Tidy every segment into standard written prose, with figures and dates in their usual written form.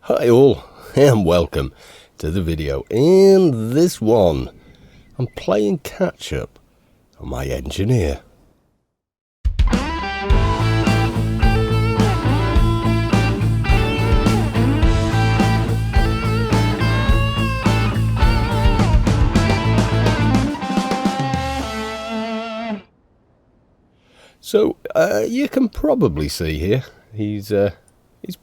Hi all, and welcome to the video. In this one, I'm playing catch up on my engineer. So, you can probably see here, he's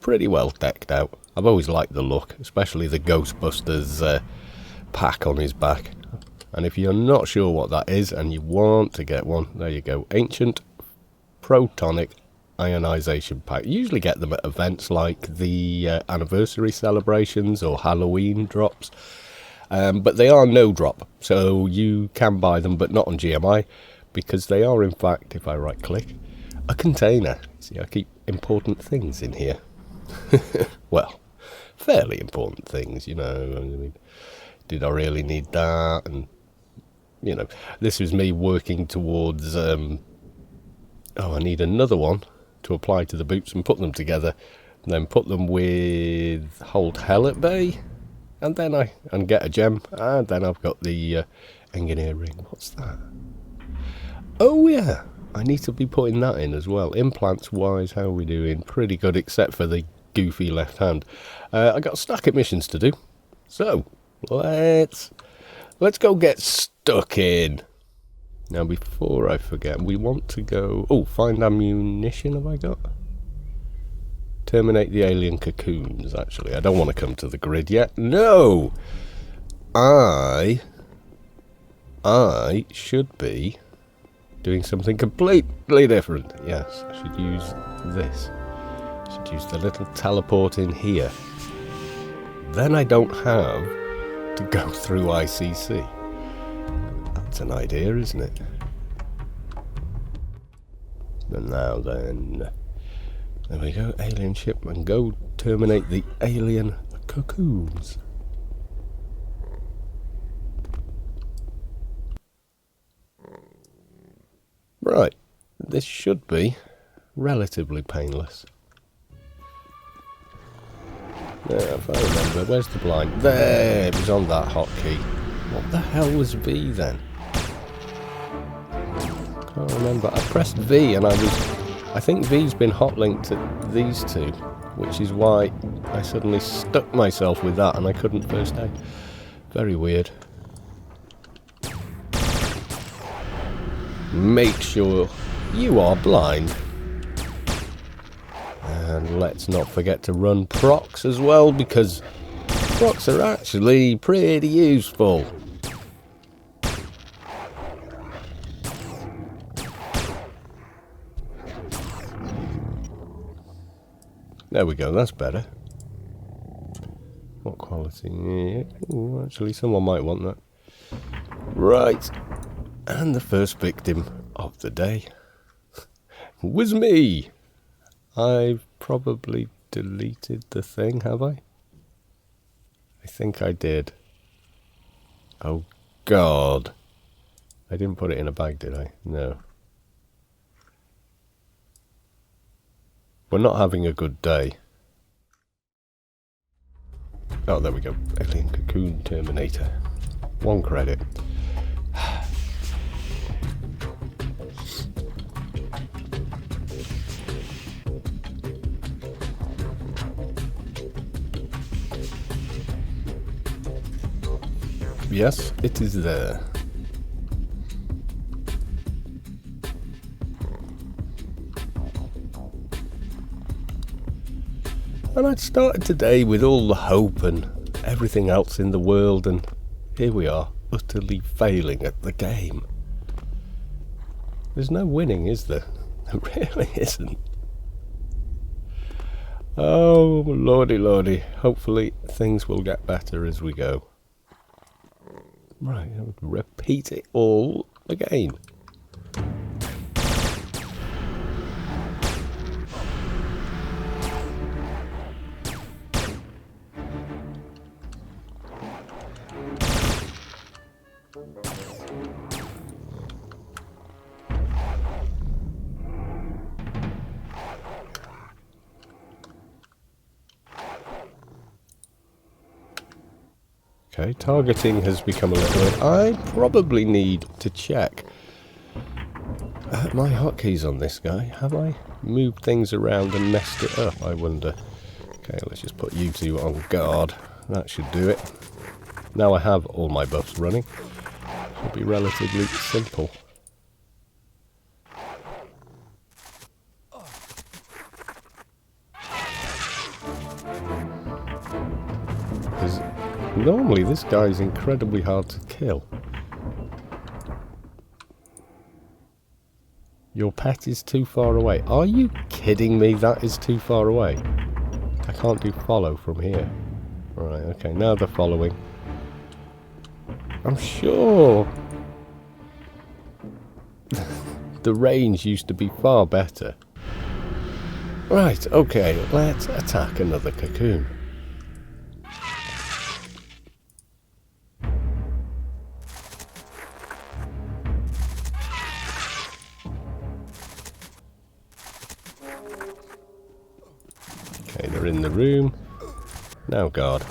pretty well decked out. I've always liked the look, especially the Ghostbusters pack on his back. And if you're not sure what that is and you want to get one, there you go. Ancient Protonic Ionization Pack. You usually get them at events like the anniversary celebrations or Halloween drops. But they are no drop, so you can buy them, but not on GMI, because they are, in fact, if I right click, a container. See, I keep important things in here. Well, fairly important things, you know. I mean, did I really need that? And, you know, this was me working towards, I need another one to apply to the boots and put them together, and then put them with Hold Hell at Bay, and then and get a gem, and then I've got the engineer ring. What's that? Oh yeah, I need to be putting that in as well. Implants wise, how are we doing? Pretty good, except for the goofy left hand. I got a stack of missions to do, so let's go get stuck in. Now before I forget, we want to go, find ammunition. Have I got? Terminate the alien cocoons. Actually, I don't want to come to the grid yet. No, I should be doing something completely different. Yes, I should use this. I should use the little teleport in here. Then I don't have to go through ICC. That's an idea, isn't it? And now then, there we go, alien ship, and go terminate the alien cocoons. Right, this should be relatively painless. Now, if I remember, where's the blind? There, it was on that hotkey. What the hell was V then? Can't remember. I pressed V and I think V's been hotlinked to these two, which is why I suddenly stuck myself with that and I couldn't first aid. Very weird. Make sure you are blind. And let's not forget to run procs as well, because procs are actually pretty useful. There we go, that's better. What quality? Ooh, actually, someone might want that. Right. And the first victim of the day was me. I've probably deleted the thing, have I? I think I did. Oh God. I didn't put it in a bag, did I? No. We're not having a good day. Oh, there we go. Alien Cocoon Terminator. 1 credit. Yes, it is there. And I'd started today with all the hope and everything else in the world, and here we are, utterly failing at the game. There's no winning, is there? There really isn't. Oh, lordy, lordy. Hopefully things will get better as we go. Right, I'll repeat it all again. Okay, targeting has become a little bit... I probably need to check my hotkeys on this guy. Have I moved things around and messed it up, I wonder? Okay, let's just put you two on guard. That should do it. Now I have all my buffs running. Should be relatively simple. Because normally this guy's incredibly hard to kill. Your pet is too far away. Are you kidding me? That is too far away. I can't do follow from here. Right, okay, now they're following. I'm sure the range used to be far better. Right, okay, let's attack another cocoon. Okay, they're in the room. Now guard.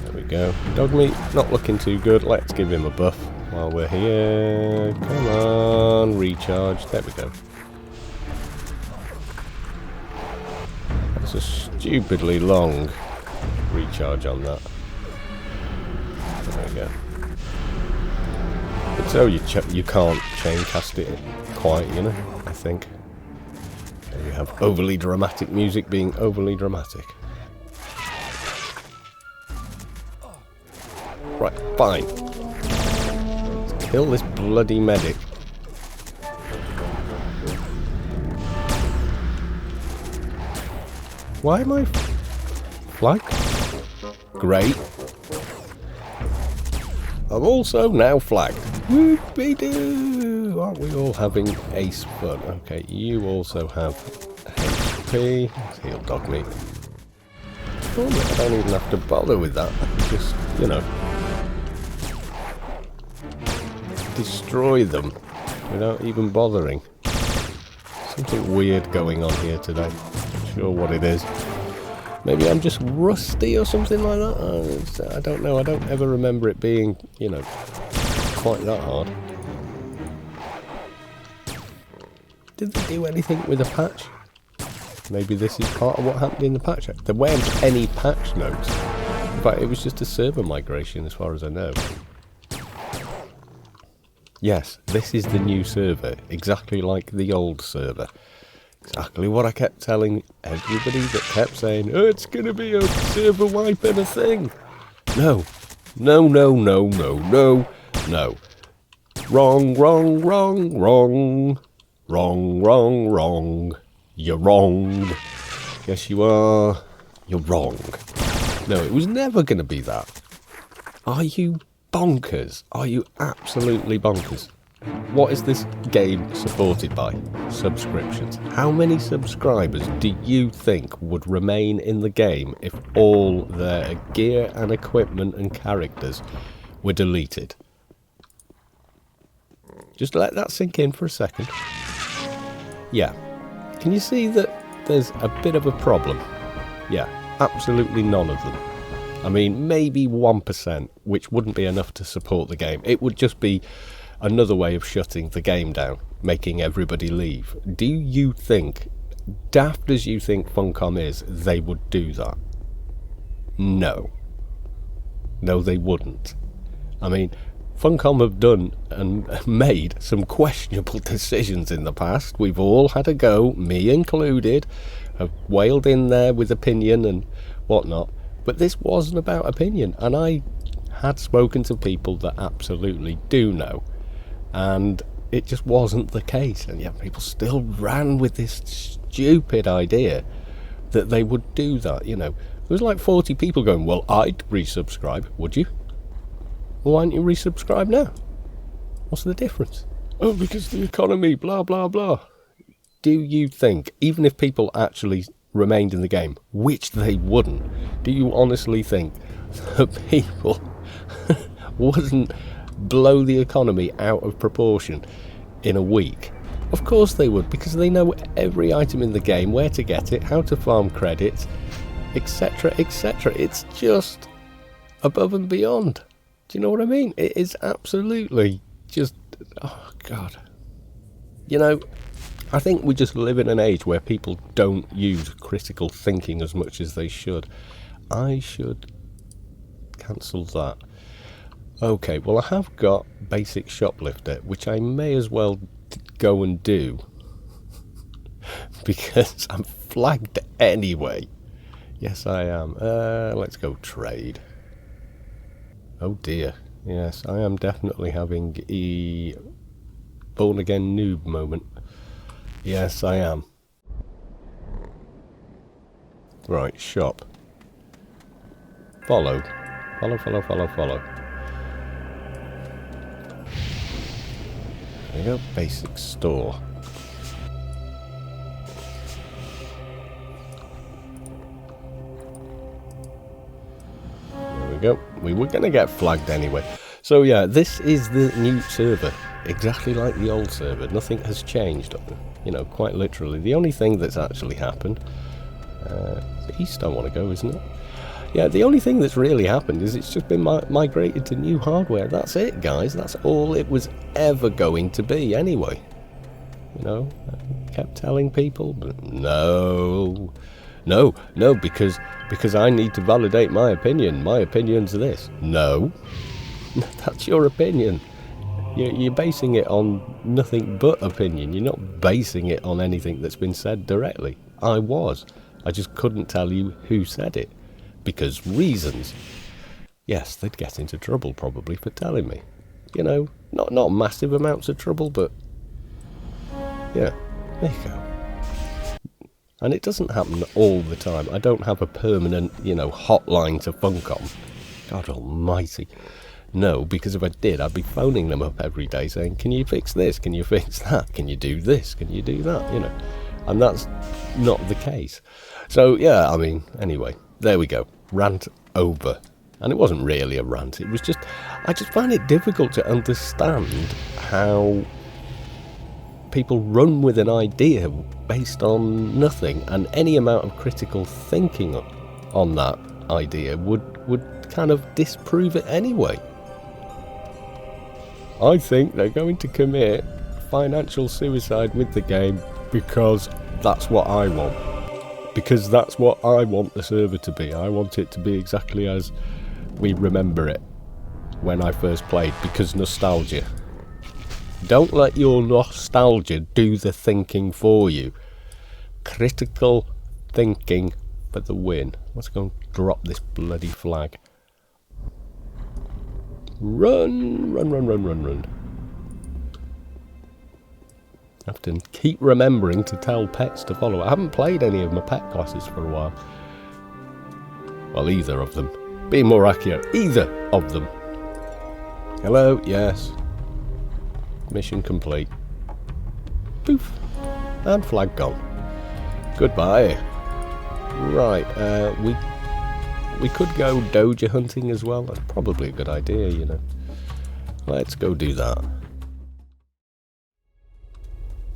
There we go. Dog meat, not looking too good. Let's give him a buff while we're here. Come on, recharge. There we go. That's a stupidly long recharge on that. There we go. But so you can't chain cast it quite, you know, I think. You have overly dramatic music being overly dramatic. Right, fine. Let's kill this bloody medic. Why am I flagged? Great. I'm also now flagged. Whoopie-doo! Aren't we all having ace fun? Okay, you also have HP. Let's heal dog meat. Oh, I don't even have to bother with that. Just, you know, destroy them without even bothering. Something weird going on here today. Not sure what it is. Maybe I'm just rusty or something like that. I don't know. I don't ever remember it being, you know, quite that hard. Did they do anything with a patch? Maybe this is part of what happened in the patch. There weren't any patch notes. In fact, it was just a server migration as far as I know. Yes, this is the new server, exactly like the old server. Exactly what I kept telling everybody that kept saying, oh, it's going to be a server wipe and a thing. No. No, no, no, no, no, no. Wrong, wrong, wrong, wrong. Wrong, wrong, wrong. You're wrong. Yes, you are. You're wrong. No, it was never going to be that. Are you bonkers? Are you absolutely bonkers? What is this game supported by? Subscriptions. How many subscribers do you think would remain in the game if all their gear and equipment and characters were deleted? Just let that sink in for a second. Yeah. Can you see that there's a bit of a problem? Yeah, absolutely none of them. I mean, maybe 1%, which wouldn't be enough to support the game. It would just be another way of shutting the game down, making everybody leave. Do you think, daft as you think Funcom is, they would do that? No. No, they wouldn't. I mean, Funcom have done and made some questionable decisions in the past. We've all had a go, me included, have wailed in there with opinion and whatnot. But this wasn't about opinion, and I had spoken to people that absolutely do know. And it just wasn't the case, and yet people still ran with this stupid idea that they would do that, you know. There was like 40 people going, well, I'd resubscribe, would you? Well, why don't you resubscribe now? What's the difference? Oh, because the economy, blah, blah, blah. Do you think, even if people actually remained in the game, which they wouldn't, do you honestly think that people wouldn't blow the economy out of proportion in a week? Of course they would, because they know every item in the game, where to get it, how to farm credits, etc, etc. It's just above and beyond. Do you know what I mean? It is absolutely just, oh God. You know, I think we just live in an age where people don't use critical thinking as much as they should. I should cancel that. Okay, well, I have got basic shoplifter, which I may as well go and do because I'm flagged anyway. Yes, I am. Let's go trade. Oh dear. Yes, I am definitely having a born again noob moment. Yes, I am. Right, shop. Follow. Follow, follow, follow, follow. There you go, basic store. There we go. We were going to get flagged anyway. So yeah, this is the new server. Exactly like the old server. Nothing has changed. You know, quite literally. The only thing that's actually happened... east I want to go, isn't it? Yeah, the only thing that's really happened is it's just been migrated to new hardware. That's it, guys. That's all it was ever going to be anyway. You know, I kept telling people, but no, because I need to validate my opinion. My opinion's this. No, that's your opinion. You're basing it on nothing but opinion. You're not basing it on anything that's been said directly. I just couldn't tell you who said it. Because reasons. Yes, they'd get into trouble probably for telling me. You know, not massive amounts of trouble, but... yeah, there you go. And it doesn't happen all the time. I don't have a permanent, you know, hotline to funk on. God almighty. No, because if I did, I'd be phoning them up every day saying, can you fix this? Can you fix that? Can you do this? Can you do that? You know, and that's not the case. So, yeah, I mean, anyway, there we go. Rant over. And it wasn't really a rant. It was just, I just find it difficult to understand how people run with an idea based on nothing, and any amount of critical thinking on that idea would kind of disprove it anyway. I think they're going to commit financial suicide with the game because that's what I want. Because that's what I want the server to be. I want it to be exactly as we remember it when I first played, because nostalgia. Don't let your nostalgia do the thinking for you. Critical thinking for the win. Let's go and drop this bloody flag. Run, run, run, run, run, run. I have to keep remembering to tell pets to follow. I haven't played any of my pet classes for a while. Well, either of them. Being more accurate, either of them. Hello, yes. Mission complete. Poof. And flag gone. Goodbye. Right, we could go doja hunting as well. That's probably a good idea, you know. Let's go do that.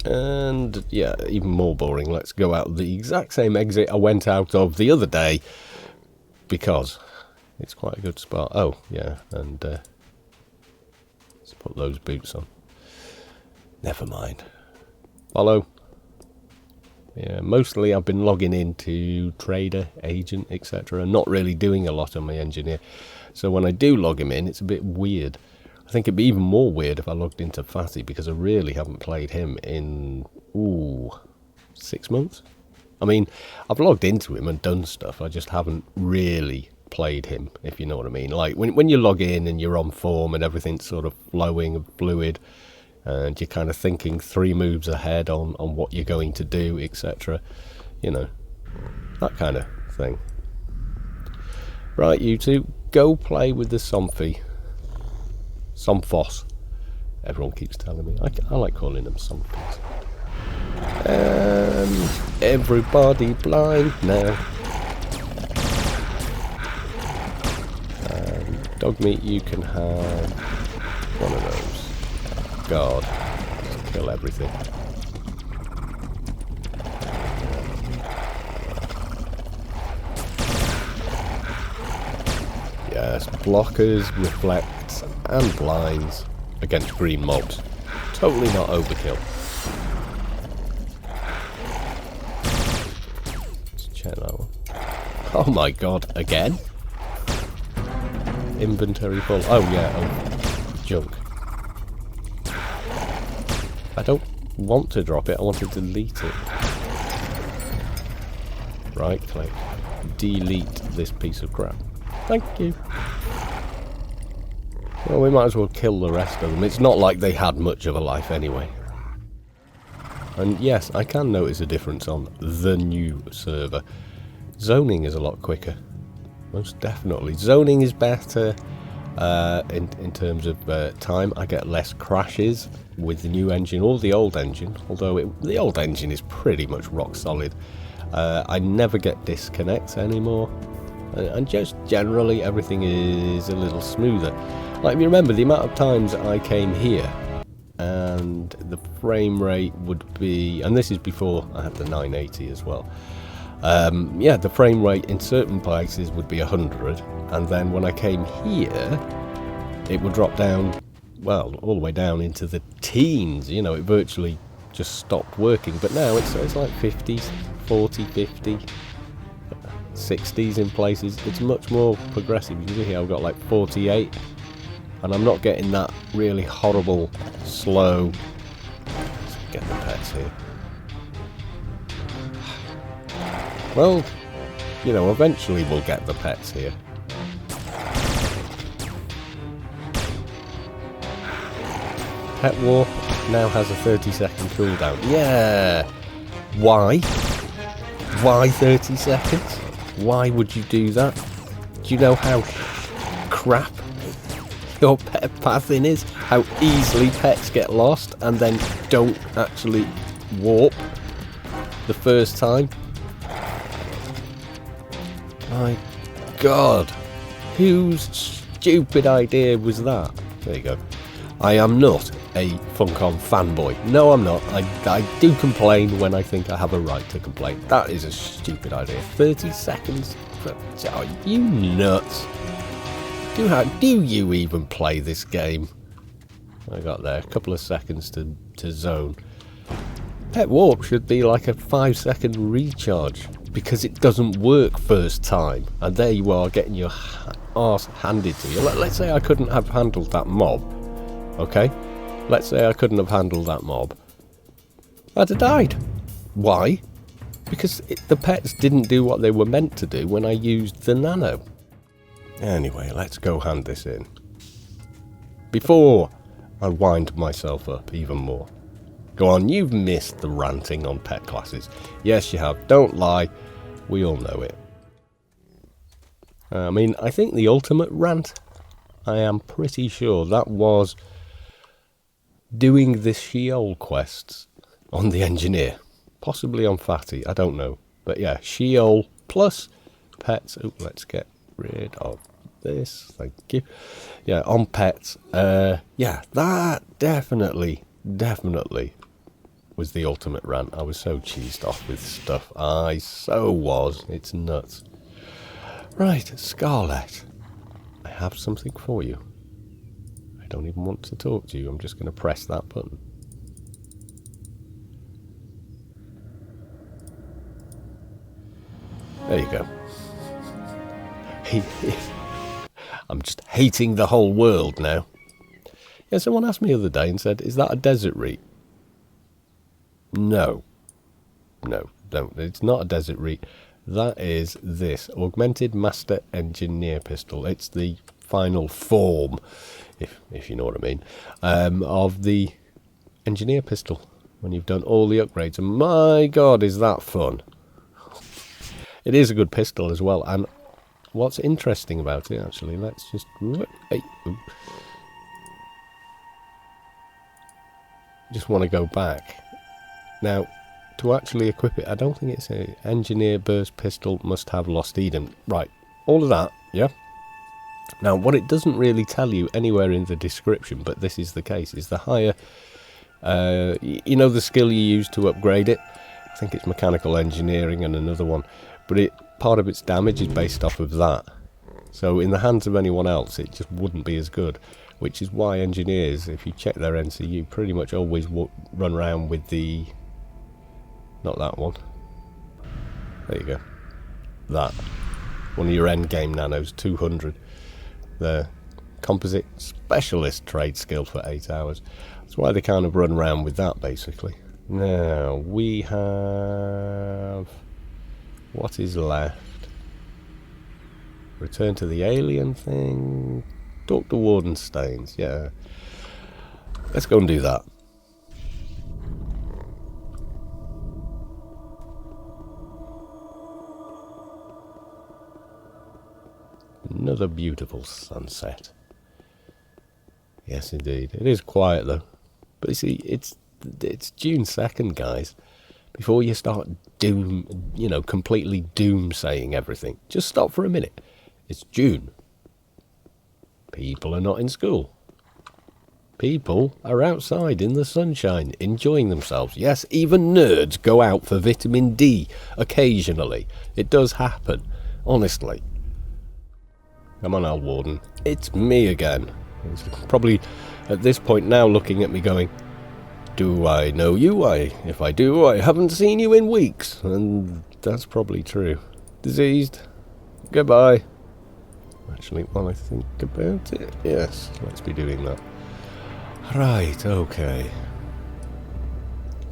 And yeah, even more boring, let's go out the exact same exit I went out of the other day, because it's quite a good spot. Oh yeah, and let's put those boots on. Never mind. Follow. Yeah, mostly I've been logging into trader, agent, etc. Not really doing a lot on my engineer. So when I do log him in, it's a bit weird. I think it'd be even more weird if I logged into Fatty, because I really haven't played him in, 6 months? I mean, I've logged into him and done stuff, I just haven't really played him, if you know what I mean. Like, when you log in and you're on form and everything's sort of flowing and fluid, and you're kind of thinking 3 moves ahead on what you're going to do, etc. You know, that kind of thing. Right, you two, go play with the Somfy. Somphos. Everyone keeps telling me. I like calling them Somphos. Everybody blind now. Dog meat, you can have one of those. God, just kill everything. Yes, blockers, reflects, and blinds against green mobs. Totally not overkill. Let's check that one. Oh my god, again? Inventory full. Oh yeah, oh, junk. I don't want to drop it, I want to delete it. Right click. Delete this piece of crap. Thank you. Well, we might as well kill the rest of them. It's not like they had much of a life anyway. And yes, I can notice a difference on the new server. Zoning is a lot quicker. Most definitely. Zoning is better in terms of time. I get less crashes with the new engine or the old engine. Although the old engine is pretty much rock solid. I never get disconnects anymore. And just generally everything is a little smoother. Like, if you remember the amount of times I came here and the frame rate would be, and this is before I had the 980 as well. Yeah, the frame rate in certain places would be 100, and then when I came here, it would drop down, well, all the way down into the teens. You know, it virtually just stopped working. But now it's like 50s, 40, 50, 60s in places. It's much more progressive. You can see here I've got like 48, and I'm not getting that really horrible, slow. Let's get the pets here. Well, you know, eventually we'll get the pets here. Pet Warp now has a 30-second cooldown. Yeah! Why? Why 30 seconds? Why would you do that? Do you know how crap your pet pathing is? How easily pets get lost and then don't actually warp the first time? My god, whose stupid idea was that? There you go. I am not a Funcom fanboy. No, I'm not. I do complain when I think I have a right to complain. That is a stupid idea. 30 seconds? Are you nuts? Do you even play this game? I got there. A couple of seconds to zone. Pet Warp should be like a 5-second recharge, because it doesn't work first time, and there you are getting your arse handed to you. Let's say I couldn't have handled that mob, okay? Let's say I couldn't have handled that mob. I'd have died. Why? Because the pets didn't do what they were meant to do when I used the nano. Anyway, let's go hand this in. Before I wind myself up even more. Go on, you've missed the ranting on pet classes. Yes, you have. Don't lie. We all know it. I mean, I think the ultimate rant, I am pretty sure that was doing the Sheol quests on the engineer. Possibly on Fatty, I don't know. But yeah, Sheol plus pets. Oh, let's rid of this. Thank you. Yeah, on pets. Yeah, that definitely was the ultimate rant. I was so cheesed off with stuff. I so was. It's nuts. Right, Scarlet. I have something for you. I don't even want to talk to you. I'm just going to press that button. There you go. I'm just hating the whole world now. Yeah, someone asked me the other day and said, is that a desert reet? No. No, don't. It's not a desert reet. That is this Augmented Master Engineer pistol. It's the final form, if you know what I mean, of the Engineer pistol when you've done all the upgrades. And my god, is that fun. It is a good pistol as well. And what's interesting about it, actually, let's just... Hey, just want to go back. Now, to actually equip it, I don't think it's a Engineer Burst Pistol must have Lost Eden. Right, all of that, yeah? Now, what it doesn't really tell you anywhere in the description, but this is the case, is the higher... you know the skill you use to upgrade it? I think it's Mechanical Engineering and another one. But part of its damage is based off of that. So in the hands of anyone else, it just wouldn't be as good. Which is why engineers, if you check their NCU, pretty much always run around with the... Not that one. There you go. That. One of your endgame nanos, 200. The composite specialist trade skill for 8 hours. That's why they kind of run around with that, basically. Now, we have... What is left? Return to the alien thing. Dr. Wardenstains, yeah. Let's go and do that. Another beautiful sunset. Yes, indeed. It is quiet, though. But you see, it's June 2nd, guys. Before you start completely doom-saying everything, just stop for a minute. It's June. People are not in school. People are outside in the sunshine, enjoying themselves. Yes, even nerds go out for vitamin D occasionally. It does happen, honestly. Come on, Al Warden. It's me again. He's probably at this point now looking at me going, do I know you? If I do, I haven't seen you in weeks. And that's probably true. Diseased. Goodbye. Actually, while I think about it, yes, let's be doing that. Right, okay.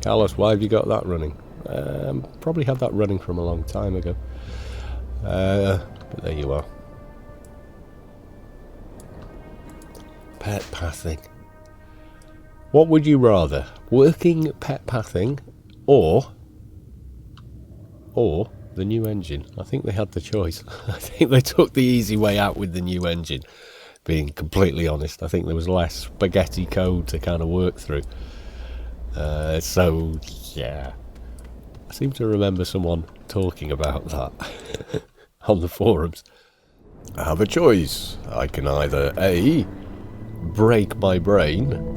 Carlos, why have you got that running? Probably had that running from a long time ago. But there you are. Pet pathing. What would you rather? Working pet pathing or the new engine? I think they had the choice. I think they took the easy way out with the new engine, being completely honest. I think there was less spaghetti code to kind of work through. So, yeah. I seem to remember someone talking about that on the forums. I have a choice. I can either A, break my brain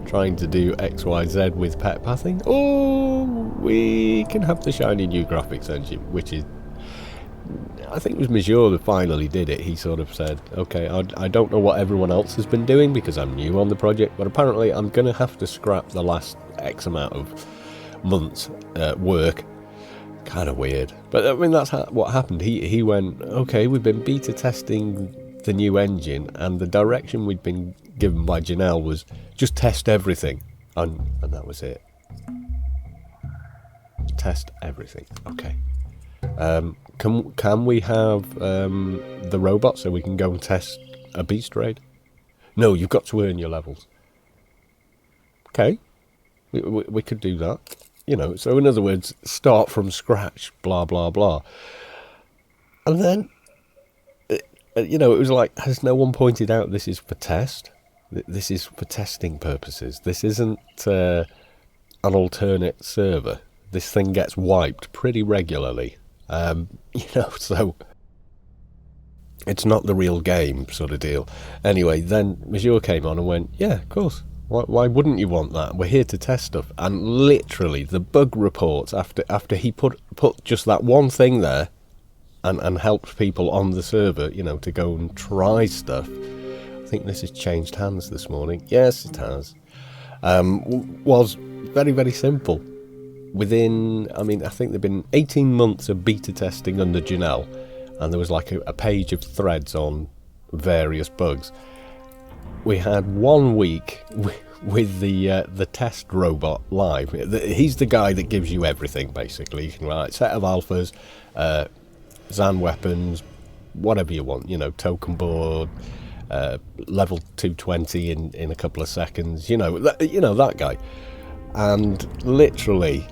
trying to do XYZ with pet pathing, or we can have the shiny new graphics engine, which is, I think it was Monsieur that finally did it. He sort of said, okay, I don't know what everyone else has been doing because I'm new on the project, but apparently I'm going to have to scrap the last X amount of months work. Kind of weird. But I mean, that's what happened. He went, okay, we've been beta testing the new engine, and the direction we'd been given by Janelle was just test everything, and that was it. Test everything. Okay. Can we have the robot so we can go and test a beast raid? No, you've got to earn your levels. Okay. We could do that. You know, so in other words, start from scratch, blah, blah, blah. And then, it was like, has no one pointed out this is for test? This is for testing purposes. This isn't an alternate server. This thing gets wiped pretty regularly. So it's not the real game sort of deal. Anyway, then Monsieur came on and went, yeah, of course. Why wouldn't you want that? We're here to test stuff. And literally, the bug reports, after he put just that one thing there and helped people on the server, to go and try stuff. I think this has changed hands this morning. Yes, it has. Was very, very simple. I think there've been 18 months of beta testing under Janelle, and there was like a page of threads on various bugs. We had 1 week with the test robot live. He's the guy that gives you everything, basically. You can write set of alphas, Zan weapons, whatever you want, token board, level 220 in a couple of seconds, that guy. And literally,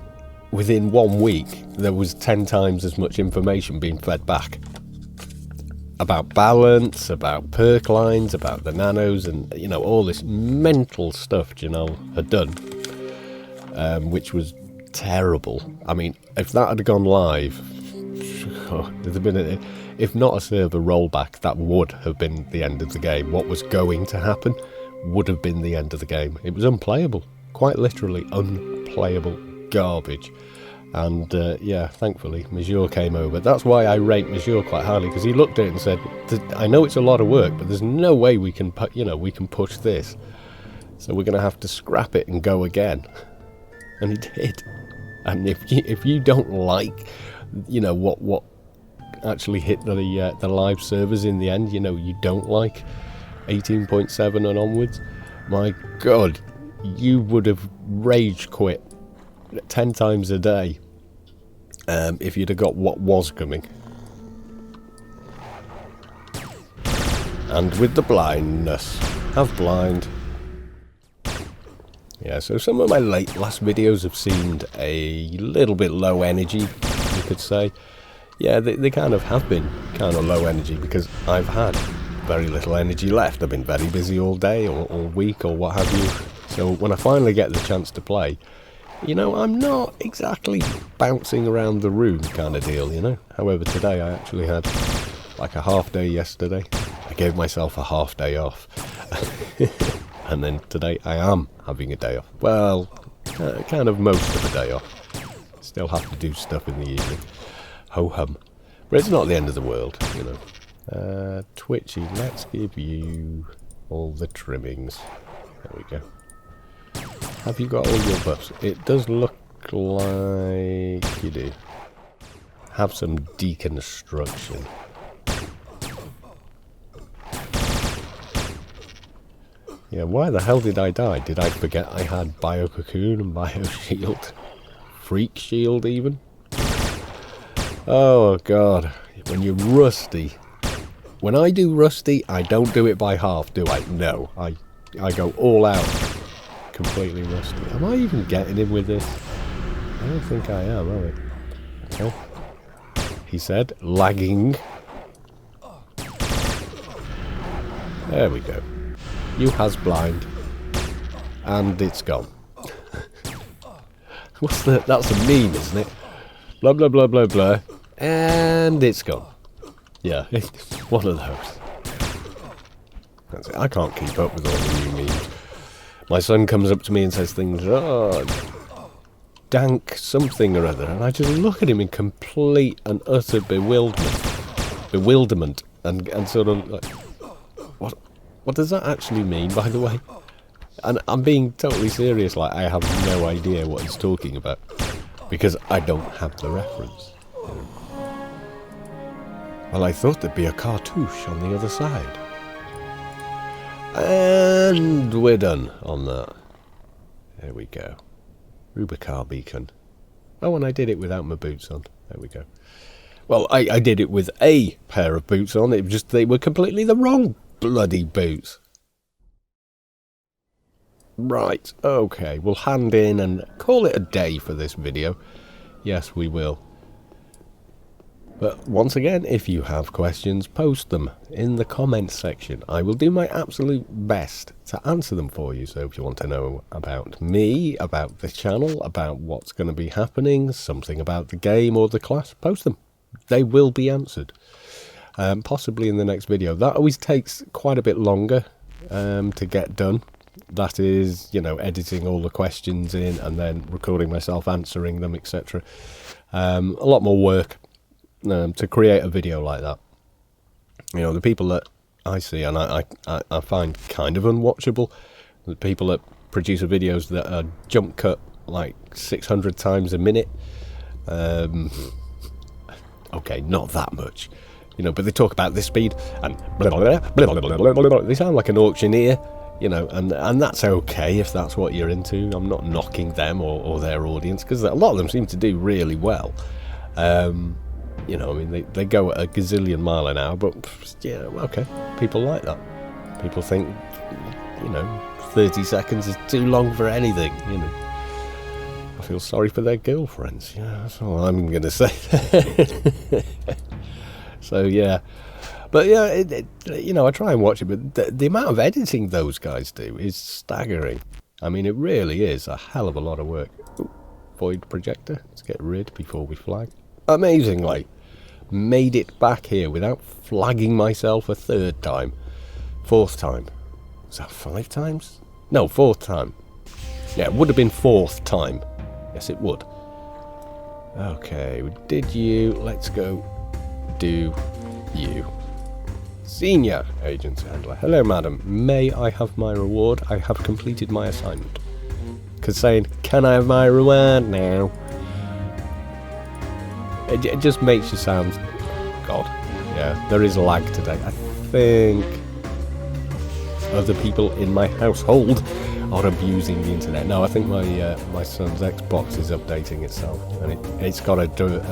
within 1 week, there was 10 times as much information being fed back. About balance, about perk lines, about the nanos, and all this mental stuff Janelle had done, which was terrible. I mean, if that had gone live, there'd have been if not a server rollback, that would have been the end of the game. What was going to happen would have been the end of the game. It was unplayable, quite literally unplayable garbage. And yeah, thankfully Monsieur came over. That's why I rate Monsieur quite highly, because he looked at it and said, I know it's a lot of work, but there's no way we can we can push this, so we're going to have to scrap it and go again. And he did. And if you don't like what actually hit the live servers in the end, you don't like 18.7 and onwards, my god, you would have rage quit 10 times a day if you'd have got what was coming. And with the blindness, have blind. Yeah, so some of my last videos have seemed a little bit low energy, you could say. Yeah, they kind of have been kind of low energy because I've had very little energy left. I've been very busy all day or all week or what have you. So when I finally get the chance to play, I'm not exactly bouncing around the room kind of deal, However, today I actually had like a half day yesterday. I gave myself a half day off. And then today I am having a day off. Well, kind of most of a day off. Still have to do stuff in the evening. Ho-hum. But it's not the end of the world, Twitchy, let's give you all the trimmings. There we go. Have you got all your buffs? It does look like you do. Have some deconstruction. Yeah, why the hell did I die? Did I forget I had Bio Cocoon and Bio Shield? Freak Shield even? Oh god, when you're rusty. When I do rusty, I don't do it by half, do I? No, I go all out. Completely rusty. Am I even getting him with this? I don't think I am, am I? Okay. He said, lagging. There we go. You has blind. And it's gone. What's the... That's a meme, isn't it? Blah, blah, blah, blah, blah. And it's gone. Yeah, it's one of those. That's it. I can't keep up with all the new memes. My son comes up to me and says things, oh, dank something or other, and I just look at him in complete and utter bewilderment, and sort of like, what does that actually mean, by the way? And I'm being totally serious, like I have no idea what he's talking about, because I don't have the reference. Well, I thought there'd be a cartouche on the other side. And we're done on that. There we go. Rubicar beacon. Oh, and I did it without my boots on. There we go. Well, I did it with a pair of boots on. It was just they were completely the wrong bloody boots. Right, okay. We'll hand in and call it a day for this video. Yes, we will. But once again, if you have questions, post them in the comments section. I will do my absolute best to answer them for you. So if you want to know about me, about the channel, about what's going to be happening, something about the game or the class, post them. They will be answered. Possibly in the next video. That always takes quite a bit longer to get done. That is, editing all the questions in and then recording myself answering them, etc. A lot more work. To create a video like that. The people that I see and I find kind of unwatchable, the people that produce videos that are jump cut like 600 times a minute. Okay, not that much, but they talk about this speed and blah, blah, blah, blah, blah, blah, blah. They sound like an auctioneer, and that's okay if that's what you're into. I'm not knocking them or their audience, because a lot of them seem to do really well. They go at a gazillion mile an hour, but, yeah, okay, people like that. People think, 30 seconds is too long for anything, I feel sorry for their girlfriends, that's all I'm going to say. So, yeah. But, yeah, I try and watch it, but the amount of editing those guys do is staggering. I mean, it really is a hell of a lot of work. Ooh, void projector, let's get rid before we flag. Amazingly, made it back here without flagging myself a third time. Fourth time. Was that 5 times? No, 4th time. Yeah, it would have been 4th time. Yes, it would. Okay, we did you. Let's go do you. Senior Agent Handler. Hello, madam. May I have my reward? I have completed my assignment. Because saying, can I have my reward now? It just makes you sound... God. Yeah, there is lag today. I think other people in my household are abusing the internet. No, I think my son's Xbox is updating itself, and it's got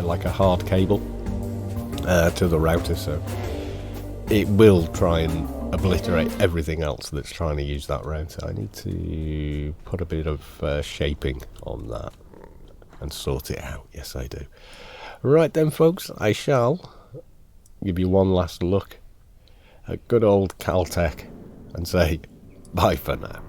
like a hard cable to the router, so it will try and obliterate everything else that's trying to use that router. I need to put a bit of shaping on that and sort it out. Yes, I do. Right then, folks, I shall give you one last look at good old Caltech and say bye for now.